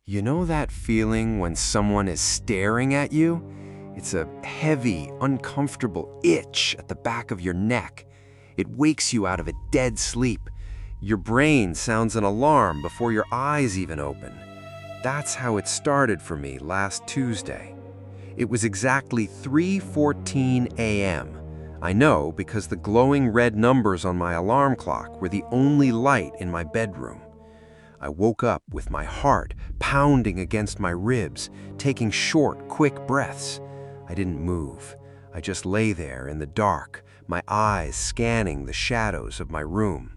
You know that feeling when someone is staring at you? It's a heavy, uncomfortable itch at the back of your neck. It wakes you out of a dead sleep. Your brain sounds an alarm before your eyes even open. That's how it started for me last Tuesday. It was exactly 3:14 a.m. I know because the glowing red numbers on my alarm clock were the only light in my bedroom. I woke up with my heart pounding against my ribs, taking short, quick breaths. I didn't move. I just lay there in the dark, my eyes scanning the shadows of my room.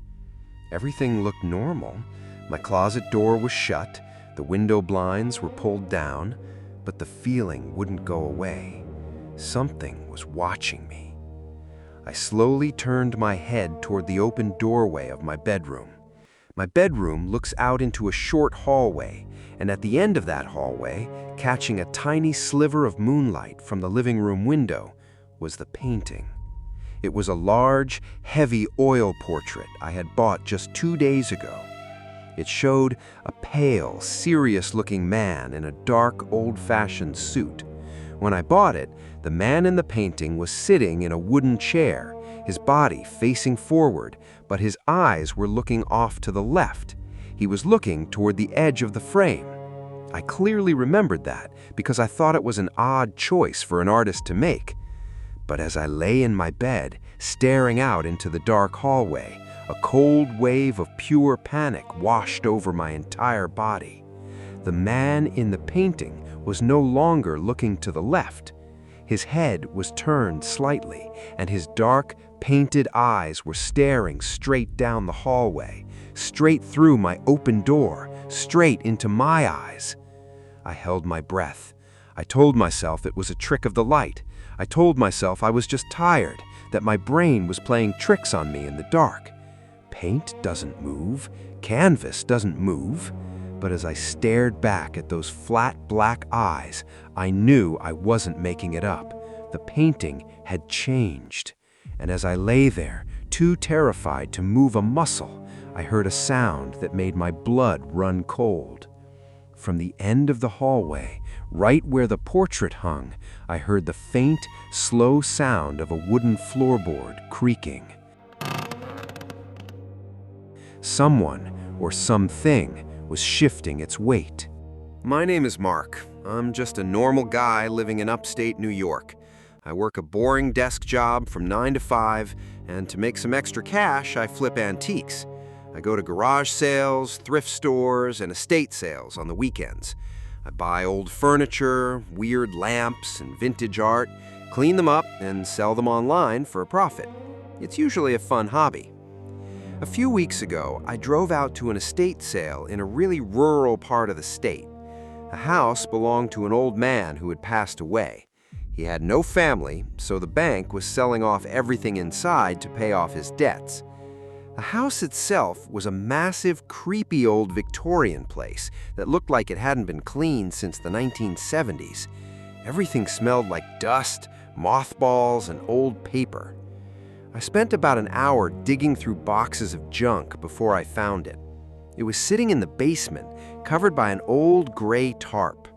Everything looked normal. My closet door was shut, the window blinds were pulled down, but the feeling wouldn't go away. Something was watching me. I slowly turned my head toward the open doorway of my bedroom. My bedroom looks out into a short hallway, and at the end of that hallway, catching a tiny sliver of moonlight from the living room window, was the painting. It was a large, heavy oil portrait I had bought just 2 days ago. It showed a pale, serious-looking man in a dark, old-fashioned suit. When I bought it, the man in the painting was sitting in a wooden chair, his body facing forward, but his eyes were looking off to the left. He was looking toward the edge of the frame. I clearly remembered that because I thought it was an odd choice for an artist to make. But as I lay in my bed, staring out into the dark hallway, a cold wave of pure panic washed over my entire body. The man in the painting was no longer looking to the left. His head was turned slightly, and his dark, painted eyes were staring straight down the hallway, straight through my open door, straight into my eyes. I held my breath. I told myself it was a trick of the light. I told myself I was just tired, that my brain was playing tricks on me in the dark. Paint doesn't move, canvas doesn't move. But as I stared back at those flat black eyes, I knew I wasn't making it up. The painting had changed. And as I lay there, too terrified to move a muscle, I heard a sound that made my blood run cold. From the end of the hallway, right where the portrait hung, I heard the faint, slow sound of a wooden floorboard creaking. Someone or something was shifting its weight. My name is Mark. I'm just a normal guy living in upstate New York. I work a boring desk job from 9 to 5, and to make some extra cash, I flip antiques. I go to garage sales, thrift stores, and estate sales on the weekends. I buy old furniture, weird lamps, and vintage art, clean them up, and sell them online for a profit. It's usually a fun hobby. A few weeks ago, I drove out to an estate sale in a really rural part of the state. The house belonged to an old man who had passed away. He had no family, so the bank was selling off everything inside to pay off his debts. The house itself was a massive, creepy old Victorian place that looked like it hadn't been cleaned since the 1970s. Everything smelled like dust, mothballs, and old paper. I spent about an hour digging through boxes of junk before I found it. It was sitting in the basement, covered by an old gray tarp.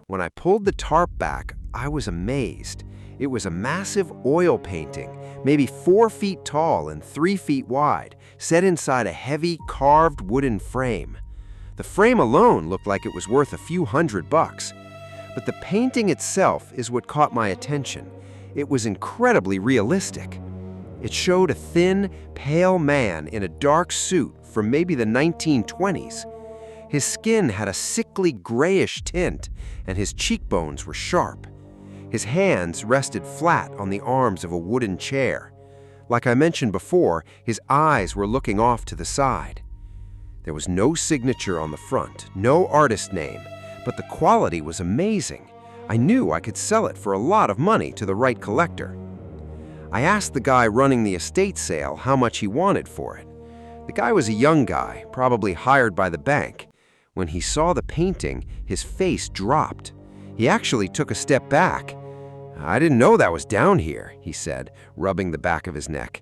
When I pulled the tarp back, I was amazed. It was a massive oil painting, maybe 4 feet tall and 3 feet wide, set inside a heavy, carved wooden frame. The frame alone looked like it was worth a few $100. But the painting itself is what caught my attention. It was incredibly realistic. It showed a thin, pale man in a dark suit from maybe the 1920s. His skin had a sickly grayish tint, and his cheekbones were sharp. His hands rested flat on the arms of a wooden chair. Like I mentioned before, his eyes were looking off to the side. There was no signature on the front, no artist name, but the quality was amazing. I knew I could sell it for a lot of money to the right collector. I asked the guy running the estate sale how much he wanted for it. The guy was a young guy, probably hired by the bank. When he saw the painting, his face dropped. He actually took a step back. "I didn't know that was down here," he said, rubbing the back of his neck.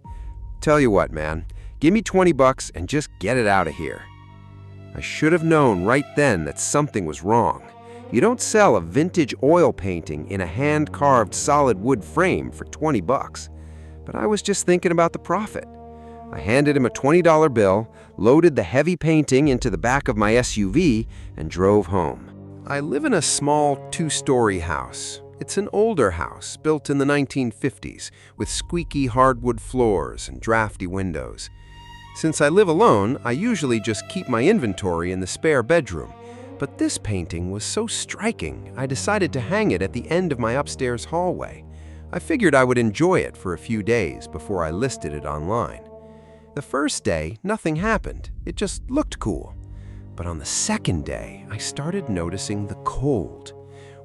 "Tell you what, man, give me $20 and just get it out of here." I should have known right then that something was wrong. You don't sell a vintage oil painting in a hand-carved solid wood frame for 20 bucks. But I was just thinking about the profit. I handed him a $20 bill, loaded the heavy painting into the back of my SUV, and drove home. I live in a small 2-story house. It's an older house, built in the 1950s, with squeaky hardwood floors and drafty windows. Since I live alone, I usually just keep my inventory in the spare bedroom. But this painting was so striking, I decided to hang it at the end of my upstairs hallway. I figured I would enjoy it for a few days before I listed it online. The first day, nothing happened. It just looked cool. But on the second day, I started noticing the cold.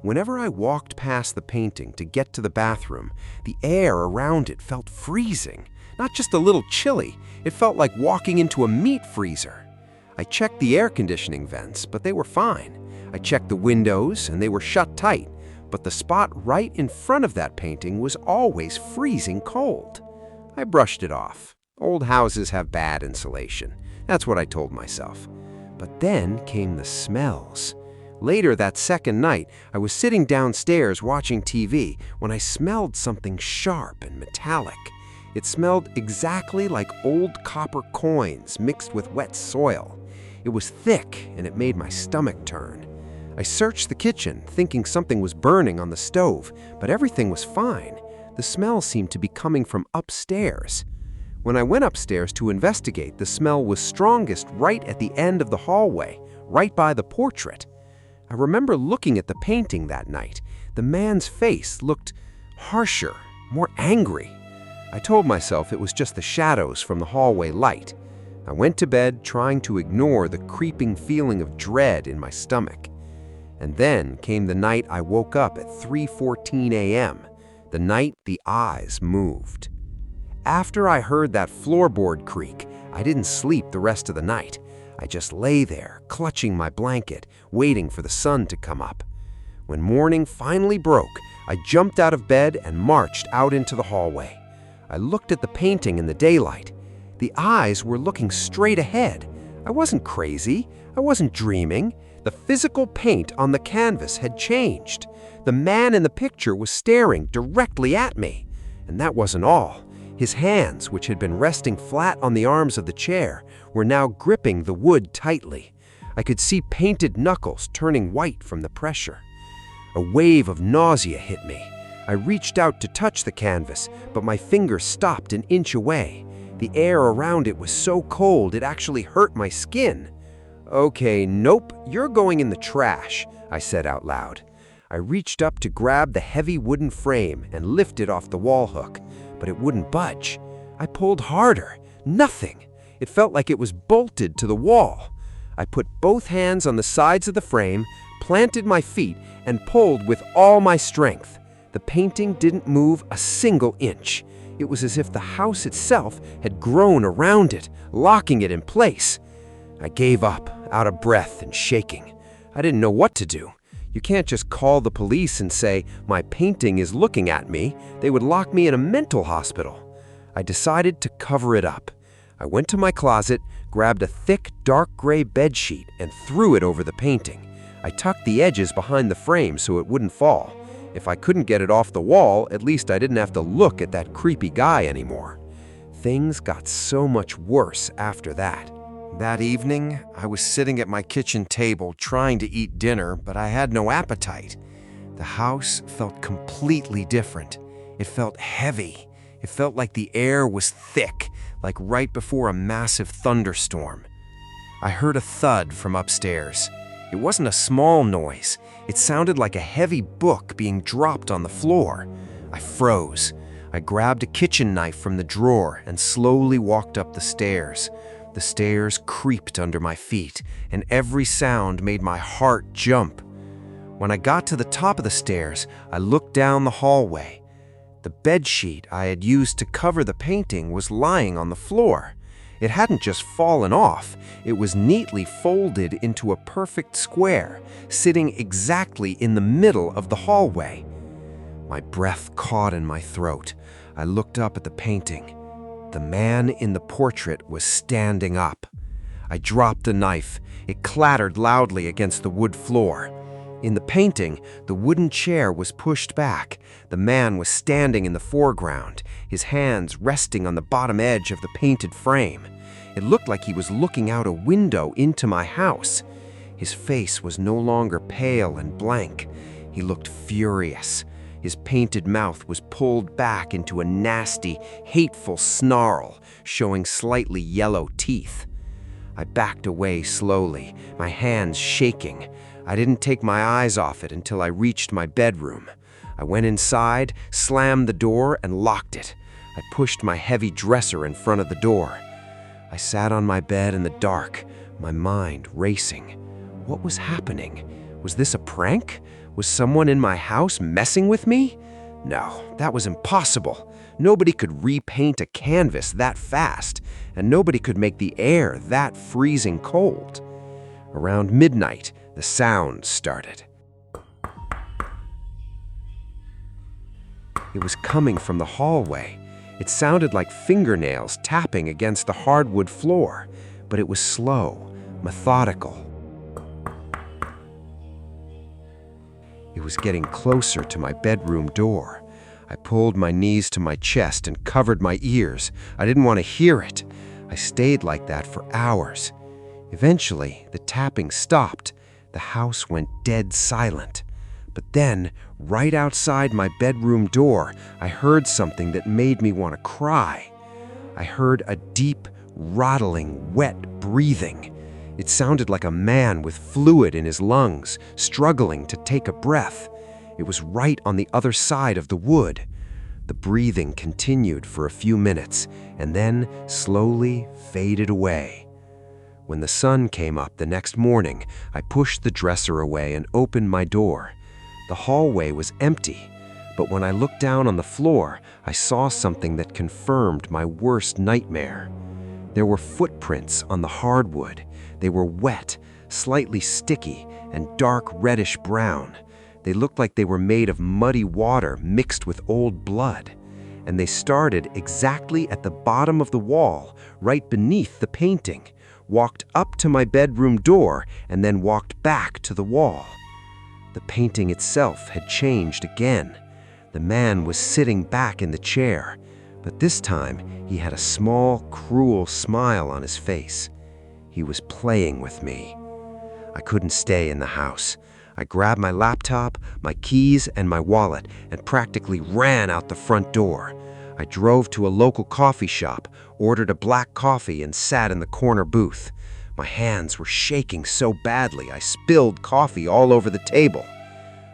Whenever I walked past the painting to get to the bathroom, the air around it felt freezing. Not just a little chilly, it felt like walking into a meat freezer. I checked the air conditioning vents, but they were fine. I checked the windows, and they were shut tight. But the spot right in front of that painting was always freezing cold. I brushed it off. Old houses have bad insulation. That's what I told myself. But then came the smells. Later that second night, I was sitting downstairs watching TV when I smelled something sharp and metallic. It smelled exactly like old copper coins mixed with wet soil. It was thick, and it made my stomach turn. I searched the kitchen, thinking something was burning on the stove, but everything was fine. The smell seemed to be coming from upstairs. When I went upstairs to investigate, the smell was strongest right at the end of the hallway, right by the portrait. I remember looking at the painting that night. The man's face looked harsher, more angry. I told myself it was just the shadows from the hallway light. I went to bed trying to ignore the creeping feeling of dread in my stomach. And then came the night I woke up at 3:14 a.m., the night the eyes moved. After I heard that floorboard creak, I didn't sleep the rest of the night. I just lay there, clutching my blanket, waiting for the sun to come up. When morning finally broke, I jumped out of bed and marched out into the hallway. I looked at the painting in the daylight. The eyes were looking straight ahead. I wasn't crazy. I wasn't dreaming. The physical paint on the canvas had changed. The man in the picture was staring directly at me. And that wasn't all. His hands, which had been resting flat on the arms of the chair, were now gripping the wood tightly. I could see painted knuckles turning white from the pressure. A wave of nausea hit me. I reached out to touch the canvas, but my fingers stopped an inch away. The air around it was so cold it actually hurt my skin. "Okay, nope, you're going in the trash," I said out loud. I reached up to grab the heavy wooden frame and lift it off the wall hook, but it wouldn't budge. I pulled harder. Nothing. It felt like it was bolted to the wall. I put both hands on the sides of the frame, planted my feet, and pulled with all my strength. The painting didn't move a single inch. It was as if the house itself had grown around it, locking it in place. I gave up, out of breath and shaking. I didn't know what to do. You can't just call the police and say, "My painting is looking at me." They would lock me in a mental hospital. I decided to cover it up. I went to my closet, grabbed a thick, dark gray bedsheet, and threw it over the painting. I tucked the edges behind the frame so it wouldn't fall. If I couldn't get it off the wall, at least I didn't have to look at that creepy guy anymore. Things got so much worse after that. That evening, I was sitting at my kitchen table trying to eat dinner, but I had no appetite. The house felt completely different. It felt heavy. It felt like the air was thick, like right before a massive thunderstorm. I heard a thud from upstairs. It wasn't a small noise. It sounded like a heavy book being dropped on the floor. I froze. I grabbed a kitchen knife from the drawer and slowly walked up the stairs. The stairs creaked under my feet, and every sound made my heart jump. When I got to the top of the stairs, I looked down the hallway. The bedsheet I had used to cover the painting was lying on the floor. It hadn't just fallen off. It was neatly folded into a perfect square, sitting exactly in the middle of the hallway. My breath caught in my throat. I looked up at the painting. The man in the portrait was standing up. I dropped the knife. It clattered loudly against the wood floor. In the painting, the wooden chair was pushed back. The man was standing in the foreground, his hands resting on the bottom edge of the painted frame. It looked like he was looking out a window into my house. His face was no longer pale and blank. He looked furious. His painted mouth was pulled back into a nasty, hateful snarl, showing slightly yellow teeth. I backed away slowly, my hands shaking. I didn't take my eyes off it until I reached my bedroom. I went inside, slammed the door, and locked it. I pushed my heavy dresser in front of the door. I sat on my bed in the dark, my mind racing. What was happening? Was this a prank? Was someone in my house messing with me? No, that was impossible. Nobody could repaint a canvas that fast, and nobody could make the air that freezing cold. Around midnight, the sound started. It was coming from the hallway. It sounded like fingernails tapping against the hardwood floor, but it was slow, methodical. It was getting closer to my bedroom door. I pulled my knees to my chest and covered my ears. I didn't want to hear it. I stayed like that for hours. Eventually, the tapping stopped. The house went dead silent. But then, right outside my bedroom door, I heard something that made me want to cry. I heard a deep, rattling, wet breathing. It sounded like a man with fluid in his lungs, struggling to take a breath. It was right on the other side of the wood. The breathing continued for a few minutes and then slowly faded away. When the sun came up the next morning, I pushed the dresser away and opened my door. The hallway was empty, but when I looked down on the floor, I saw something that confirmed my worst nightmare. There were footprints on the hardwood. They were wet, slightly sticky, and dark reddish brown. They looked like they were made of muddy water mixed with old blood. And they started exactly at the bottom of the wall, right beneath the painting, walked up to my bedroom door, and then walked back to the wall. The painting itself had changed again. The man was sitting back in the chair, but this time he had a small, cruel smile on his face. He was playing with me. I couldn't stay in the house. I grabbed my laptop, my keys, and my wallet and practically ran out the front door. I drove to a local coffee shop, ordered a black coffee, and sat in the corner booth. My hands were shaking so badly I spilled coffee all over the table.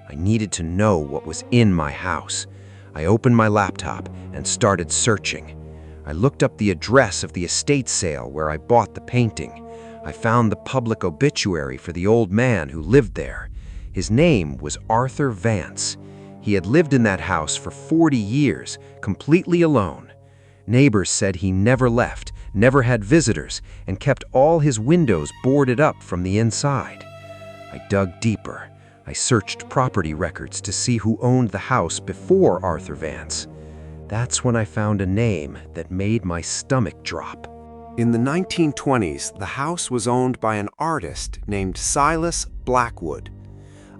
I needed to know what was in my house. I opened my laptop and started searching. I looked up the address of the estate sale where I bought the painting. I found the public obituary for the old man who lived there. His name was Arthur Vance. He had lived in that house for 40 years, completely alone. Neighbors said he never left, never had visitors, and kept all his windows boarded up from the inside. I dug deeper. I searched property records to see who owned the house before Arthur Vance. That's when I found a name that made my stomach drop. In the 1920s, the house was owned by an artist named Silas Blackwood.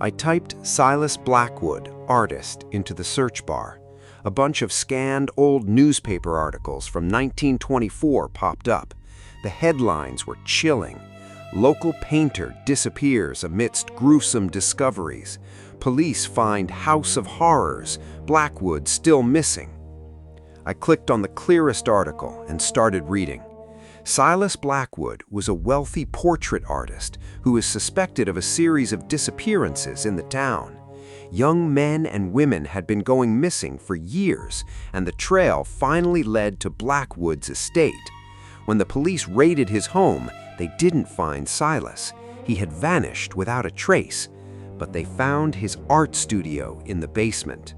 I typed Silas Blackwood, artist, into the search bar. A bunch of scanned old newspaper articles from 1924 popped up. The headlines were chilling. Local painter disappears amidst gruesome discoveries. Police find House of Horrors, Blackwood still missing. I clicked on the clearest article and started reading. Silas Blackwood was a wealthy portrait artist who is suspected of a series of disappearances in the town. Young men and women had been going missing for years, and the trail finally led to Blackwood's estate. When the police raided his home, they didn't find Silas. He had vanished without a trace, but they found his art studio in the basement.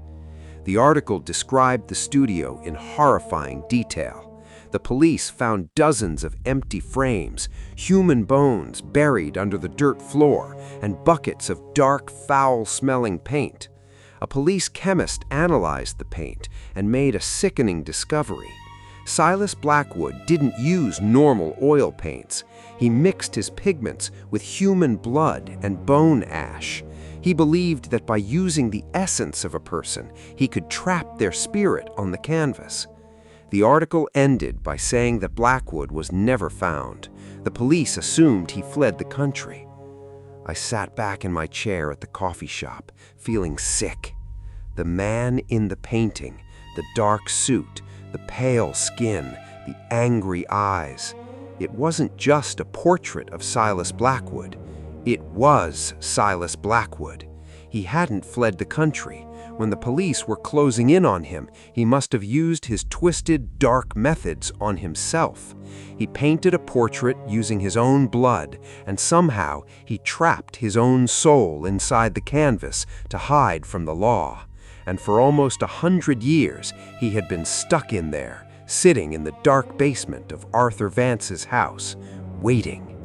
The article described the studio in horrifying detail. The police found dozens of empty frames, human bones buried under the dirt floor, and buckets of dark, foul-smelling paint. A police chemist analyzed the paint and made a sickening discovery. Silas Blackwood didn't use normal oil paints. He mixed his pigments with human blood and bone ash. He believed that by using the essence of a person, he could trap their spirit on the canvas. The article ended by saying that Blackwood was never found. The police assumed he fled the country. I sat back in my chair at the coffee shop, feeling sick. The man in the painting, the dark suit, the pale skin, the angry eyes. It wasn't just a portrait of Silas Blackwood. It was Silas Blackwood. He hadn't fled the country. When the police were closing in on him, he must have used his twisted, dark methods on himself. He painted a portrait using his own blood, and somehow he trapped his own soul inside the canvas to hide from the law. And for almost 100 years, he had been stuck in there, sitting in the dark basement of Arthur Vance's house, waiting.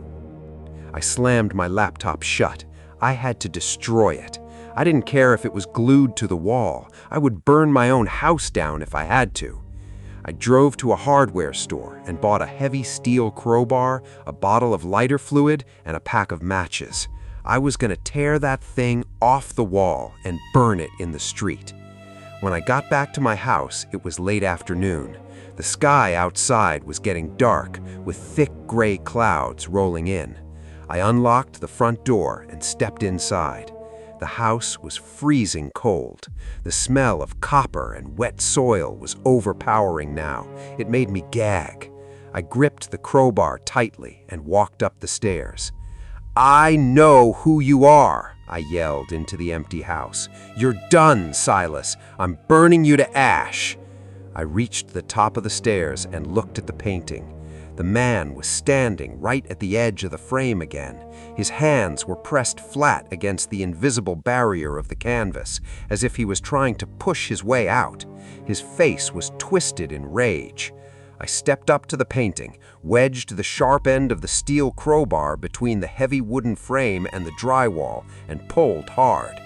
I slammed my laptop shut. I had to destroy it. I didn't care if it was glued to the wall. I would burn my own house down if I had to. I drove to a hardware store and bought a heavy steel crowbar, a bottle of lighter fluid, and a pack of matches. I was going to tear that thing off the wall and burn it in the street. When I got back to my house, it was late afternoon. The sky outside was getting dark, with thick gray clouds rolling in. I unlocked the front door and stepped inside. The house was freezing cold. The smell of copper and wet soil was overpowering now. It made me gag. I gripped the crowbar tightly and walked up the stairs. "I know who you are," I yelled into the empty house. "You're done, Silas. I'm burning you to ash." I reached the top of the stairs and looked at the painting. The man was standing right at the edge of the frame again. His hands were pressed flat against the invisible barrier of the canvas, as if he was trying to push his way out. His face was twisted in rage. I stepped up to the painting, wedged the sharp end of the steel crowbar between the heavy wooden frame and the drywall, and pulled hard.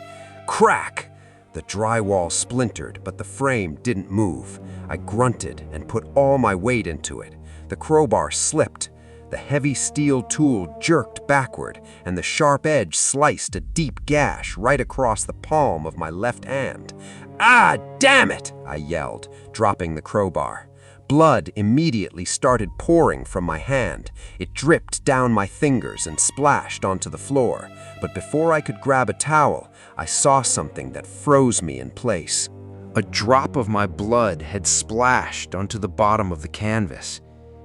Crack! The drywall splintered, but the frame didn't move. I grunted and put all my weight into it. The crowbar slipped. The heavy steel tool jerked backward, and the sharp edge sliced a deep gash right across the palm of my left hand. "Ah, damn it!" I yelled, dropping the crowbar. Blood immediately started pouring from my hand. It dripped down my fingers and splashed onto the floor. But before I could grab a towel, I saw something that froze me in place. A drop of my blood had splashed onto the bottom of the canvas.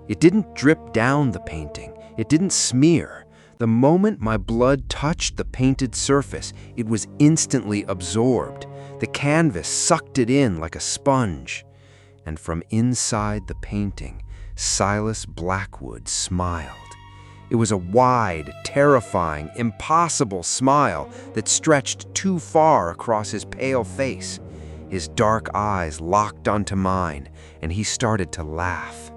It didn't drip down the painting. It didn't smear. The moment my blood touched the painted surface, it was instantly absorbed. The canvas sucked it in like a sponge. And from inside the painting, Silas Blackwood smiled. It was a wide, terrifying, impossible smile that stretched too far across his pale face. His dark eyes locked onto mine, and he started to laugh.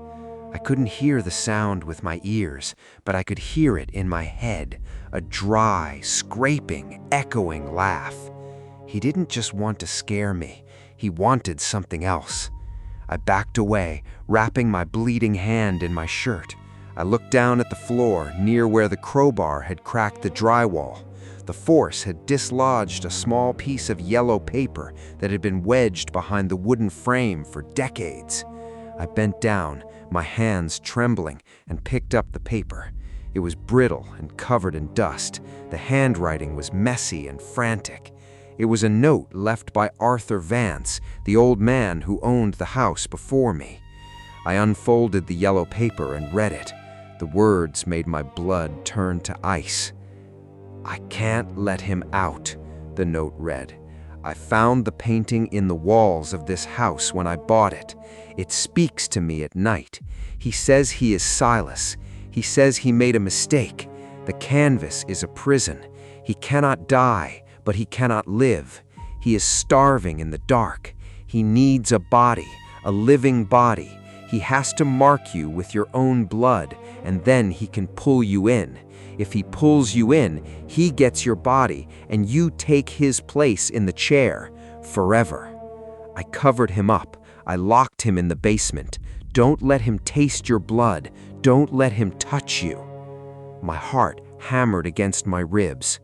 I couldn't hear the sound with my ears, but I could hear it in my head, a dry, scraping, echoing laugh. He didn't just want to scare me, he wanted something else. I backed away, wrapping my bleeding hand in my shirt. I looked down at the floor near where the crowbar had cracked the drywall. The force had dislodged a small piece of yellow paper that had been wedged behind the wooden frame for decades. I bent down, my hands trembling, and picked up the paper. It was brittle and covered in dust. The handwriting was messy and frantic. It was a note left by Arthur Vance, the old man who owned the house before me. I unfolded the yellow paper and read it. The words made my blood turn to ice. "I can't let him out," the note read. "I found the painting in the walls of this house when I bought it. It speaks to me at night. He says he is Silas. He says he made a mistake. The canvas is a prison. He cannot die, but he cannot live. He is starving in the dark. He needs a body, a living body. He has to mark you with your own blood, and then he can pull you in. If he pulls you in, he gets your body, and you take his place in the chair, forever." I covered him up. I locked him in the basement, Don't let him taste your blood. Don't let him touch you." My heart hammered against my ribs.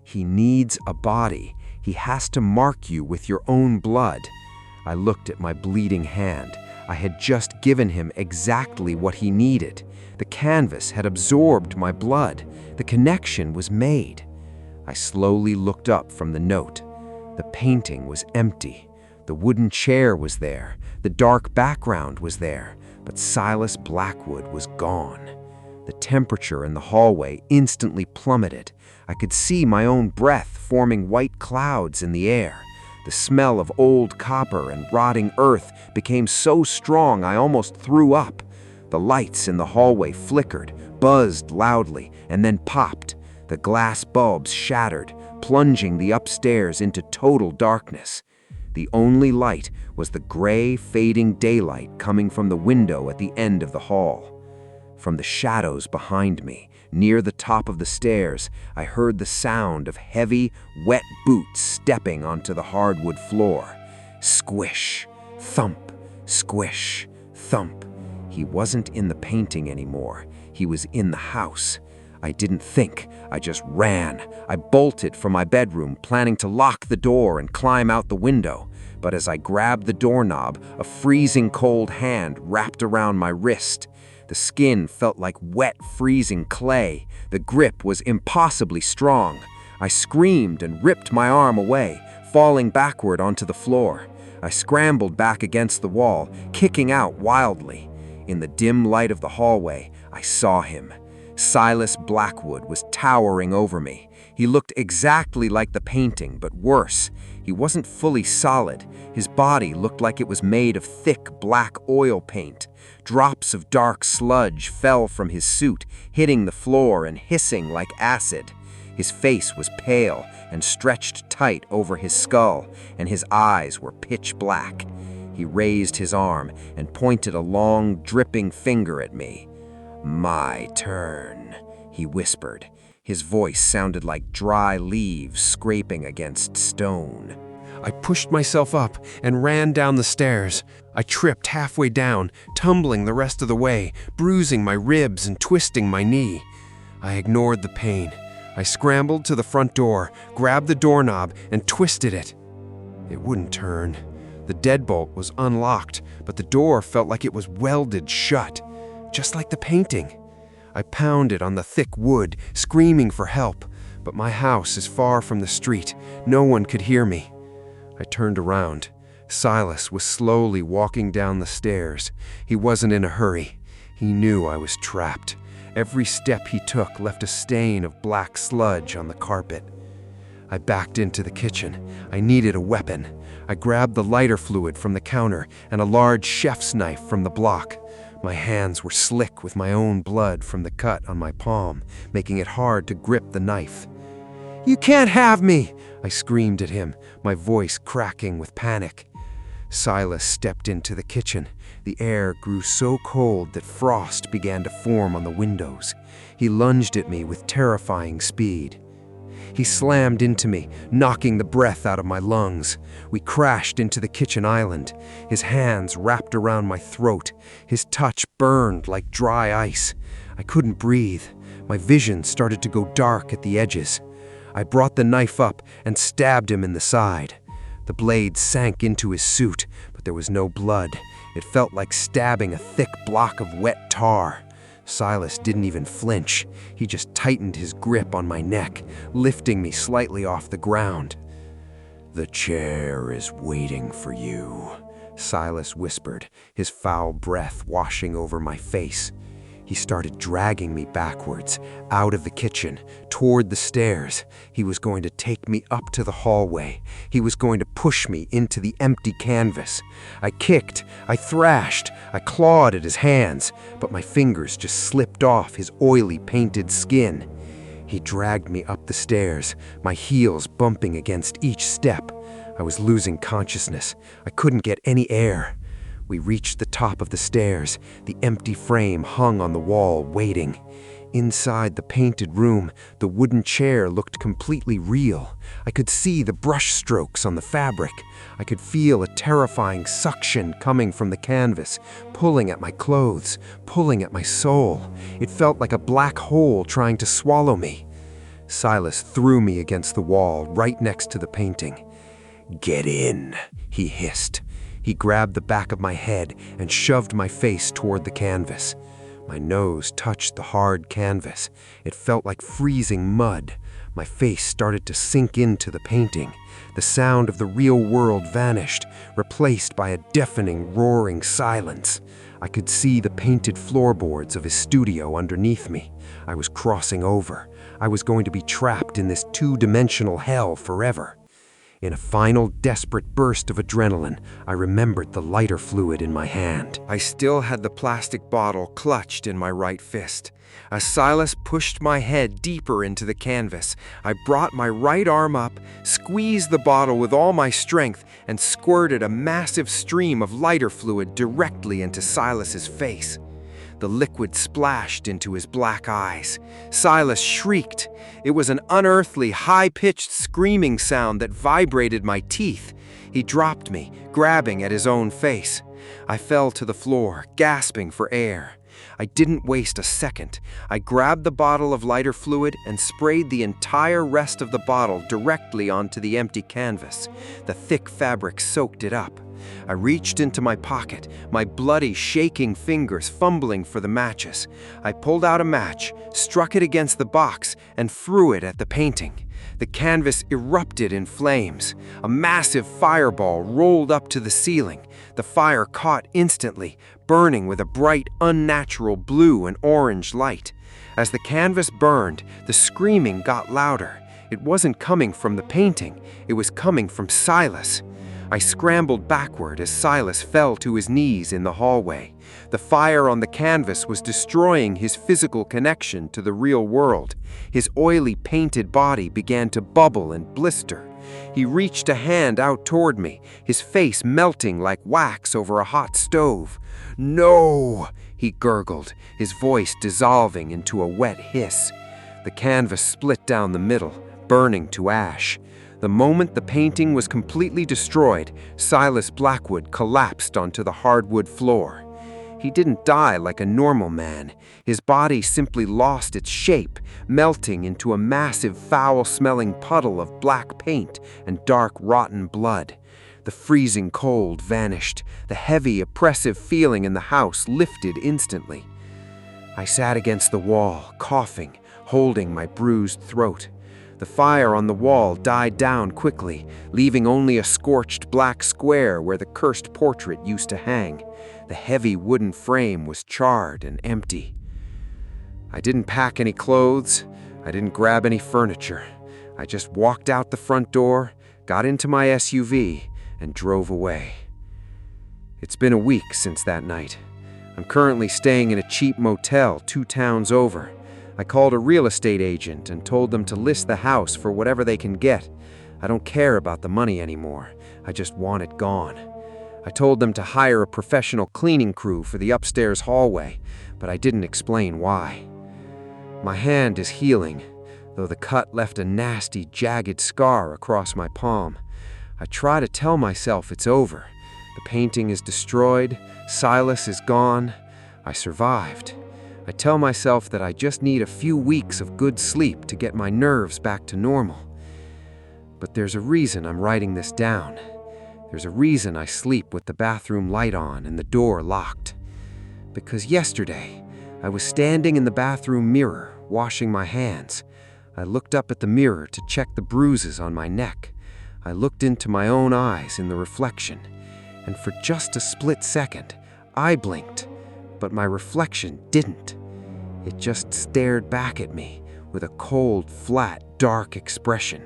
"He needs a body. He has to mark you with your own blood." I looked at my bleeding hand. I had just given him exactly what he needed. The canvas had absorbed my blood. The connection was made. I slowly looked up from the note. The painting was empty. The wooden chair was there. The dark background was there. But Silas Blackwood was gone. The temperature in the hallway instantly plummeted. I could see my own breath forming white clouds in the air. The smell of old copper and rotting earth became so strong I almost threw up. The lights in the hallway flickered, buzzed loudly, and then popped. The glass bulbs shattered, plunging the upstairs into total darkness. The only light was the gray, fading daylight coming from the window at the end of the hall. From the shadows behind me, near the top of the stairs, I heard the sound of heavy, wet boots stepping onto the hardwood floor. Squish, thump, squish, thump. He wasn't in the painting anymore. He was in the house. I didn't think. I just ran. I bolted for my bedroom, planning to lock the door and climb out the window. But as I grabbed the doorknob, a freezing cold hand wrapped around my wrist. The skin felt like wet, freezing clay. The grip was impossibly strong. I screamed and ripped my arm away, falling backward onto the floor. I scrambled back against the wall, kicking out wildly. In the dim light of the hallway, I saw him. Silas Blackwood was towering over me. He looked exactly like the painting, but worse. He wasn't fully solid. His body looked like it was made of thick black oil paint. Drops of dark sludge fell from his suit, hitting the floor and hissing like acid. His face was pale and stretched tight over his skull, and his eyes were pitch black. He raised his arm and pointed a long, dripping finger at me. "My turn," he whispered. His voice sounded like dry leaves scraping against stone. I pushed myself up and ran down the stairs. I tripped halfway down, tumbling the rest of the way, bruising my ribs and twisting my knee. I ignored the pain. I scrambled to the front door, grabbed the doorknob, and twisted it. It wouldn't turn. The deadbolt was unlocked, but the door felt like it was welded shut, just like the painting. I pounded on the thick wood, screaming for help, but my house is far from the street. No one could hear me. I turned around. Silas was slowly walking down the stairs. He wasn't in a hurry. He knew I was trapped. Every step he took left a stain of black sludge on the carpet. I backed into the kitchen. I needed a weapon. I grabbed the lighter fluid from the counter and a large chef's knife from the block. My hands were slick with my own blood from the cut on my palm, making it hard to grip the knife. "You can't have me!" I screamed at him, my voice cracking with panic. Silas stepped into the kitchen. The air grew so cold that frost began to form on the windows. He lunged at me with terrifying speed. He slammed into me, knocking the breath out of my lungs. We crashed into the kitchen island. His hands wrapped around my throat. His touch burned like dry ice. I couldn't breathe. My vision started to go dark at the edges. I brought the knife up and stabbed him in the side. The blade sank into his suit, but there was no blood. It felt like stabbing a thick block of wet tar. Silas didn't even flinch. He just tightened his grip on my neck, lifting me slightly off the ground. "The chair is waiting for you," Silas whispered, his foul breath washing over my face. He started dragging me backwards, out of the kitchen, toward the stairs. He was going to take me up to the hallway. He was going to push me into the empty canvas. I kicked, I thrashed, I clawed at his hands, but my fingers just slipped off his oily, painted skin. He dragged me up the stairs, my heels bumping against each step. I was losing consciousness. I couldn't get any air. We reached the top of the stairs. The empty frame hung on the wall, waiting. Inside the painted room, the wooden chair looked completely real. I could see the brush strokes on the fabric. I could feel a terrifying suction coming from the canvas, pulling at my clothes, pulling at my soul. It felt like a black hole trying to swallow me. Silas threw me against the wall right next to the painting. "Get in," he hissed. He grabbed the back of my head and shoved my face toward the canvas. My nose touched the hard canvas. It felt like freezing mud. My face started to sink into the painting. The sound of the real world vanished, replaced by a deafening, roaring silence. I could see the painted floorboards of his studio underneath me. I was crossing over. I was going to be trapped in this two-dimensional hell forever. In a final desperate burst of adrenaline, I remembered the lighter fluid in my hand. I still had the plastic bottle clutched in my right fist. As Silas pushed my head deeper into the canvas, I brought my right arm up, squeezed the bottle with all my strength, and squirted a massive stream of lighter fluid directly into Silas's face. The liquid splashed into his black eyes. Silas shrieked. It was an unearthly, high-pitched screaming sound that vibrated my teeth. He dropped me, grabbing at his own face. I fell to the floor, gasping for air. I didn't waste a second. I grabbed the bottle of lighter fluid and sprayed the entire rest of the bottle directly onto the empty canvas. The thick fabric soaked it up. I reached into my pocket, my bloody, shaking fingers fumbling for the matches. I pulled out a match, struck it against the box, and threw it at the painting. The canvas erupted in flames. A massive fireball rolled up to the ceiling. The fire caught instantly, burning with a bright, unnatural blue and orange light. As the canvas burned, the screaming got louder. It wasn't coming from the painting, it was coming from Silas. I scrambled backward as Silas fell to his knees in the hallway. The fire on the canvas was destroying his physical connection to the real world. His oily, painted body began to bubble and blister. He reached a hand out toward me, his face melting like wax over a hot stove. "No!" he gurgled, his voice dissolving into a wet hiss. The canvas split down the middle, burning to ash. The moment the painting was completely destroyed, Silas Blackwood collapsed onto the hardwood floor. He didn't die like a normal man. His body simply lost its shape, melting into a massive, foul-smelling puddle of black paint and dark, rotten blood. The freezing cold vanished. The heavy, oppressive feeling in the house lifted instantly. I sat against the wall, coughing, holding my bruised throat. The fire on the wall died down quickly, leaving only a scorched black square where the cursed portrait used to hang. The heavy wooden frame was charred and empty. I didn't pack any clothes. I didn't grab any furniture. I just walked out the front door, got into my SUV, and drove away. It's been a week since that night. I'm currently staying in a cheap motel 2 towns over. I called a real estate agent and told them to list the house for whatever they can get. I don't care about the money anymore. I just want it gone. I told them to hire a professional cleaning crew for the upstairs hallway, but I didn't explain why. My hand is healing, though the cut left a nasty, jagged scar across my palm. I try to tell myself it's over. The painting is destroyed. Silas is gone. I survived. I tell myself that I just need a few weeks of good sleep to get my nerves back to normal. But there's a reason I'm writing this down. There's a reason I sleep with the bathroom light on and the door locked. Because yesterday, I was standing in the bathroom mirror, washing my hands. I looked up at the mirror to check the bruises on my neck. I looked into my own eyes in the reflection, and for just a split second, I blinked. But my reflection didn't. It just stared back at me with a cold, flat, dark expression.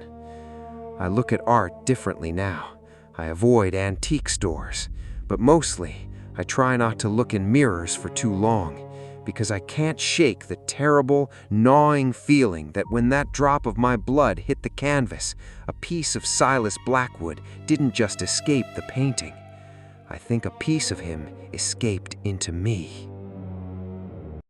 I look at art differently now. I avoid antique stores, but mostly I try not to look in mirrors for too long because I can't shake the terrible, gnawing feeling that when that drop of my blood hit the canvas, a piece of Silas Blackwood didn't just escape the painting. I think a piece of him escaped into me.